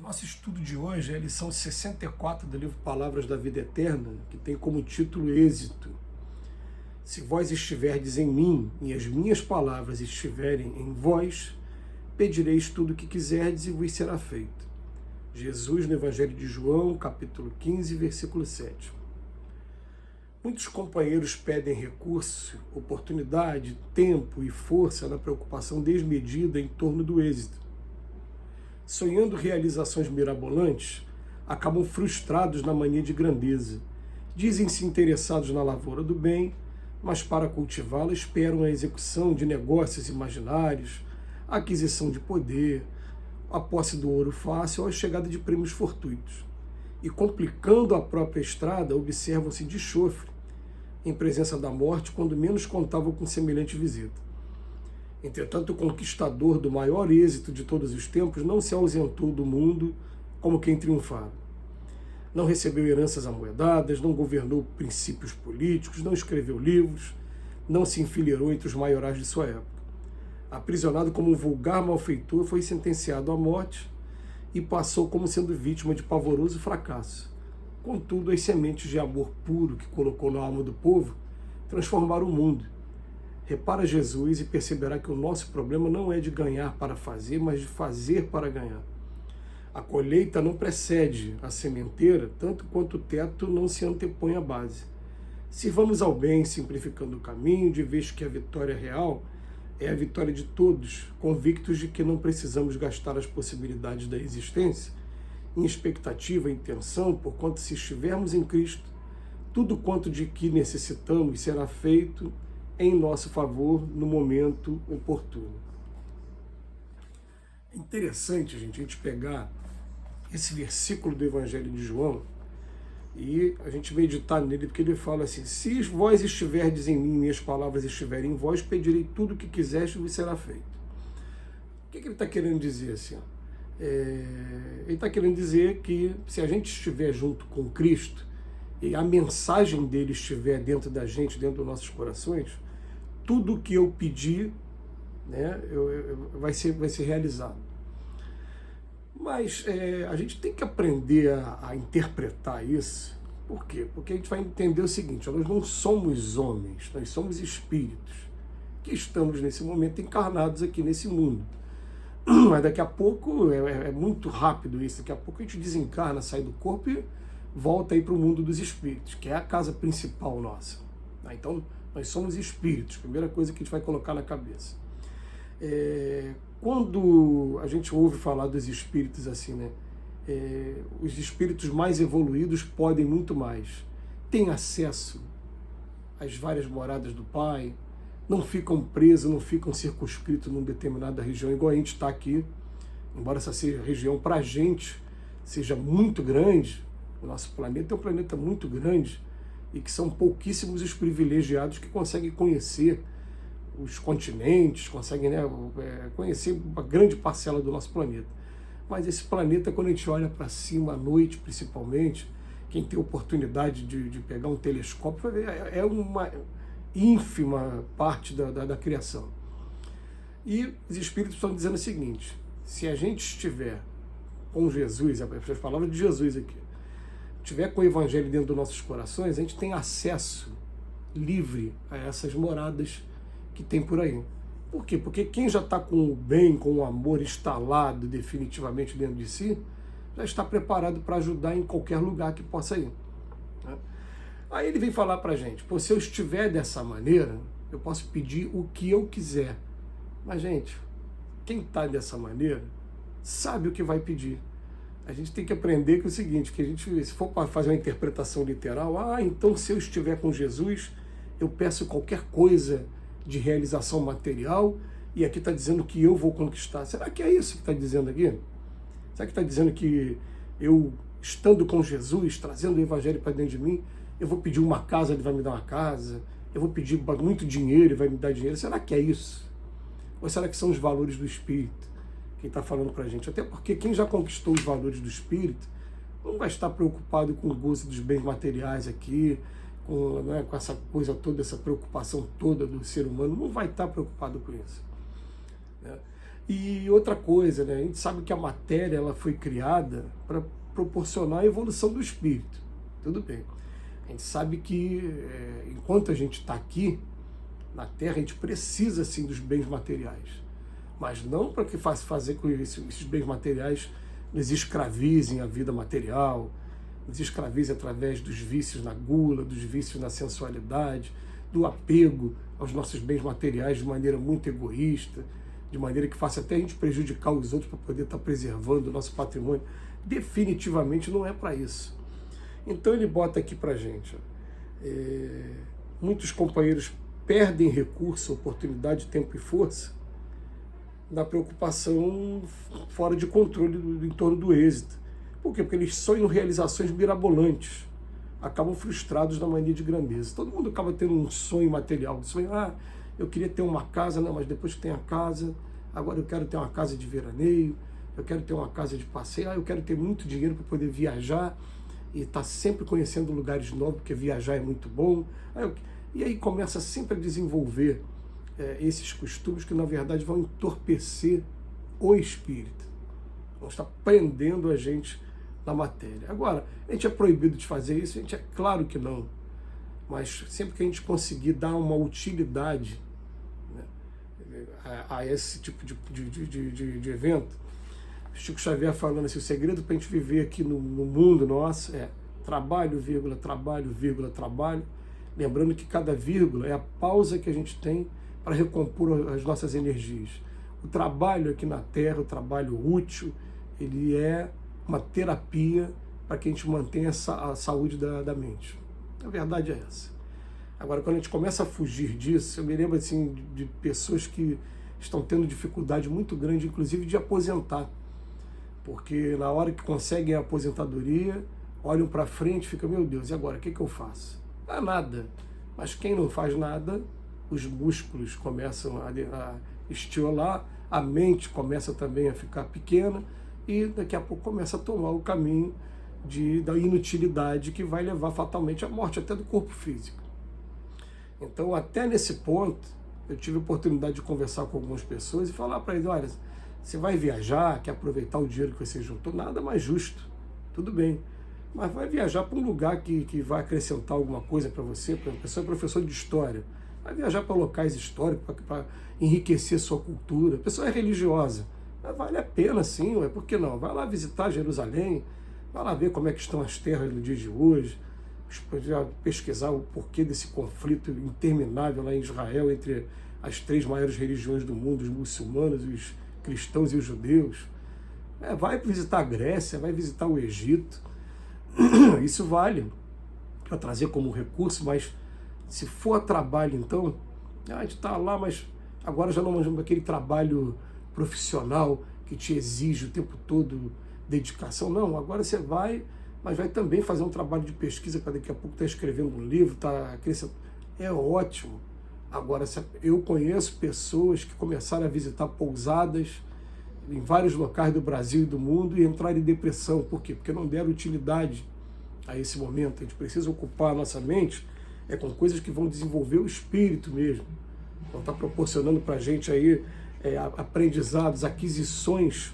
Nosso estudo de hoje é a lição 64 do livro Palavras da Vida Eterna, que tem como título Êxito. Se vós estiverdes em mim e as minhas palavras estiverem em vós, pedireis tudo o que quiserdes e vos será feito. Jesus no Evangelho de João, capítulo 15, versículo 7. Muitos companheiros pedem recurso, oportunidade, tempo e força na preocupação desmedida em torno do êxito. Sonhando realizações mirabolantes, acabam frustrados na mania de grandeza. Dizem-se interessados na lavoura do bem, mas para cultivá-la esperam a execução de negócios imaginários, a aquisição de poder, a posse do ouro fácil ou a chegada de prêmios fortuitos. E complicando a própria estrada, observam-se de chofre, em presença da morte, quando menos contavam com semelhante visita. Entretanto, o conquistador do maior êxito de todos os tempos não se ausentou do mundo como quem triunfava. Não recebeu heranças amoedadas, não governou princípios políticos, não escreveu livros, não se enfileirou entre os maiorais de sua época. Aprisionado como um vulgar malfeitor, foi sentenciado à morte e passou como sendo vítima de pavoroso fracasso. Contudo, as sementes de amor puro que colocou na alma do povo transformaram o mundo. Repara Jesus e perceberá que o nosso problema não é de ganhar para fazer, mas de fazer para ganhar. A colheita não precede a sementeira, tanto quanto o teto não se antepõe à base. Sirvamos ao bem, simplificando o caminho, de vez que a vitória real é a vitória de todos, convictos de que não precisamos gastar as possibilidades da existência em expectativa e intenção, porquanto se estivermos em Cristo, tudo quanto de que necessitamos será feito em nosso favor no momento oportuno. É interessante, gente, a gente pegar esse versículo do Evangelho de João e a gente meditar nele, porque ele fala assim: se vós estiverdes em mim, minhas palavras estiverem em vós, pedirei tudo o que quiseres e vos será feito. O que ele está querendo dizer assim? Ele está querendo dizer que se a gente estiver junto com Cristo e a mensagem dele estiver dentro da gente, dentro dos nossos corações, tudo o que eu pedir, né, vai ser realizado. Mas a gente tem que aprender a interpretar isso. Por quê? Porque a gente vai entender o seguinte: nós não somos homens, nós somos espíritos que estamos nesse momento encarnados aqui nesse mundo. Mas daqui a pouco, é muito rápido isso, daqui a pouco a gente desencarna, sai do corpo e volta aí para o mundo dos espíritos, que é a casa principal nossa. Então, nós somos espíritos, primeira coisa que a gente vai colocar na cabeça. Quando a gente ouve falar dos espíritos assim, né? Os espíritos mais evoluídos podem muito mais, têm acesso às várias moradas do Pai, não ficam presos, não ficam circunscritos numa determinada região, igual a gente está aqui, embora essa seja região para a gente seja muito grande. O nosso planeta é um planeta muito grande e que são pouquíssimos os privilegiados que conseguem conhecer os continentes, conseguem, né, conhecer uma grande parcela do nosso planeta. Mas esse planeta, quando a gente olha para cima à noite, principalmente, quem tem oportunidade de pegar um telescópio, é uma ínfima parte da criação. E os espíritos estão dizendo o seguinte: se a gente estiver com Jesus, as palavras de Jesus aqui, estiver com o Evangelho dentro dos nossos corações, a gente tem acesso livre a essas moradas que tem por aí. Por quê? Porque quem já está com o bem, com o amor instalado definitivamente dentro de si, já está preparado para ajudar em qualquer lugar que possa ir. Né? Aí ele vem falar para a gente: pô, se eu estiver dessa maneira, eu posso pedir o que eu quiser. Mas, gente, quem está dessa maneira sabe o que vai pedir. A gente tem que aprender que é o seguinte, que a gente, se for para fazer uma interpretação literal, então se eu estiver com Jesus, eu peço qualquer coisa de realização material, e aqui está dizendo que eu vou conquistar. Será que é isso que está dizendo aqui? Será que está dizendo que eu, estando com Jesus, trazendo o Evangelho para dentro de mim, eu vou pedir uma casa, ele vai me dar uma casa, eu vou pedir muito dinheiro, ele vai me dar dinheiro? Será que é isso? Ou será que são os valores do Espírito? Quem está falando para a gente? Até porque quem já conquistou os valores do Espírito não vai estar preocupado com o gozo dos bens materiais aqui, com essa coisa toda, essa preocupação toda do ser humano, não vai estar preocupado com isso. Né? E outra coisa, né? A gente sabe que a matéria ela foi criada para proporcionar a evolução do espírito. Tudo bem. A gente sabe que enquanto a gente está aqui na Terra, a gente precisa sim dos bens materiais. Mas não para que fazer com que esses bens materiais nos escravizem a vida material, nos escravizem através dos vícios na gula, dos vícios na sensualidade, do apego aos nossos bens materiais de maneira muito egoísta, de maneira que faça até a gente prejudicar os outros para poder estar preservando o nosso patrimônio. Definitivamente não é para isso. Então ele bota aqui para a gente, muitos companheiros perdem recurso, oportunidade, tempo e força na preocupação fora de controle em torno do êxito. Por quê? Porque eles sonham realizações mirabolantes, acabam frustrados na mania de grandeza. Todo mundo acaba tendo um sonho material, sonho, eu queria ter uma casa, não, mas depois que tem a casa, agora eu quero ter uma casa de veraneio, eu quero ter uma casa de passeio, eu quero ter muito dinheiro para poder viajar e estar sempre conhecendo lugares novos, porque viajar é muito bom. E aí começa sempre a desenvolver esses costumes que, na verdade, vão entorpecer o espírito. Vão estar prendendo a gente na matéria. Agora, a gente é proibido de fazer isso? A gente é claro que não. Mas sempre que a gente conseguir dar uma utilidade, né, a esse tipo de evento, Chico Xavier falando assim, o segredo para a gente viver aqui no mundo nosso é trabalho, vírgula, trabalho, vírgula, trabalho. Lembrando que cada vírgula é a pausa que a gente tem para recompor as nossas energias. O trabalho aqui na Terra, o trabalho útil, ele é uma terapia para que a gente mantenha a saúde da mente. A verdade é essa. Agora, quando a gente começa a fugir disso, eu me lembro assim, de pessoas que estão tendo dificuldade muito grande, inclusive de aposentar. Porque na hora que conseguem a aposentadoria, olham para frente e ficam, meu Deus, e agora, o que eu faço? Não, nada. Mas quem não faz nada, os músculos começam a estiolar, a mente começa também a ficar pequena e daqui a pouco começa a tomar o caminho da inutilidade que vai levar fatalmente à morte até do corpo físico. Então, até nesse ponto, eu tive a oportunidade de conversar com algumas pessoas e falar para eles, olha, você vai viajar, quer aproveitar o dinheiro que você juntou, nada mais justo, tudo bem. Mas vai viajar para um lugar que vai acrescentar alguma coisa para você. A pessoa é professor de história, vai viajar para locais históricos, para enriquecer sua cultura. A pessoa é religiosa, mas vale a pena sim, por que não? Vai lá visitar Jerusalém, vai lá ver como é que estão as terras no dia de hoje, pesquisar o porquê desse conflito interminável lá em Israel entre as 3 maiores religiões do mundo, os muçulmanos, os cristãos e os judeus. Vai visitar a Grécia, vai visitar o Egito. Isso vale para trazer como recurso, mas se for a trabalho, então, a gente está lá, mas agora já não é aquele trabalho profissional que te exige o tempo todo dedicação. Não, agora você vai, mas vai também fazer um trabalho de pesquisa para daqui a pouco estar escrevendo um livro, é ótimo. Agora, eu conheço pessoas que começaram a visitar pousadas em vários locais do Brasil e do mundo e entraram em depressão. Por quê? Porque não deram utilidade a esse momento. A gente precisa ocupar a nossa mente com coisas que vão desenvolver o espírito mesmo. Vão estar proporcionando para a gente aí aprendizados, aquisições,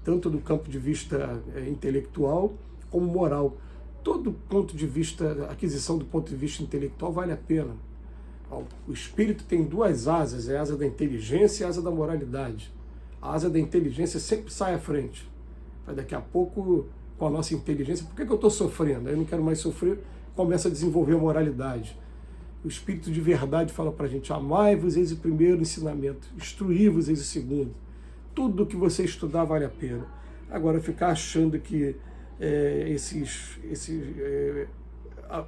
tanto do campo de vista intelectual como moral. Todo ponto de vista, aquisição do ponto de vista intelectual vale a pena. O espírito tem 2 asas, a asa da inteligência e a asa da moralidade. A asa da inteligência sempre sai à frente. Mas daqui a pouco, com a nossa inteligência, por que eu estou sofrendo? Eu não quero mais sofrer, começa a desenvolver a moralidade. O Espírito de verdade fala para a gente, amai-vos, eis o primeiro ensinamento, instruí-vos, eis o segundo. Tudo que você estudar vale a pena. Agora, ficar achando que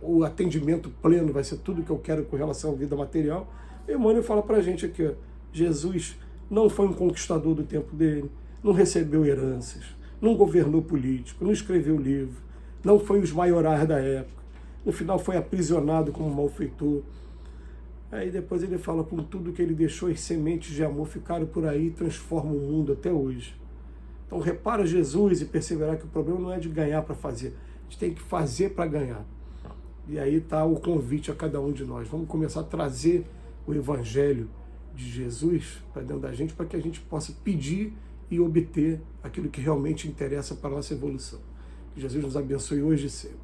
o atendimento pleno vai ser tudo que eu quero com relação à vida material. Emmanuel fala para a gente aqui, Jesus não foi um conquistador do tempo dele, não recebeu heranças, não governou político, não escreveu livro, não foi os maiorais da época, no final foi aprisionado como malfeitor. Aí depois ele fala, com tudo que ele deixou, as sementes de amor ficaram por aí e transformam o mundo até hoje. Então repara Jesus e perceberá que o problema não é de ganhar para fazer, a gente tem que fazer para ganhar. E aí está o convite a cada um de nós. Vamos começar a trazer o Evangelho de Jesus para dentro da gente, para que a gente possa pedir e obter aquilo que realmente interessa para a nossa evolução. Que Jesus nos abençoe hoje e sempre.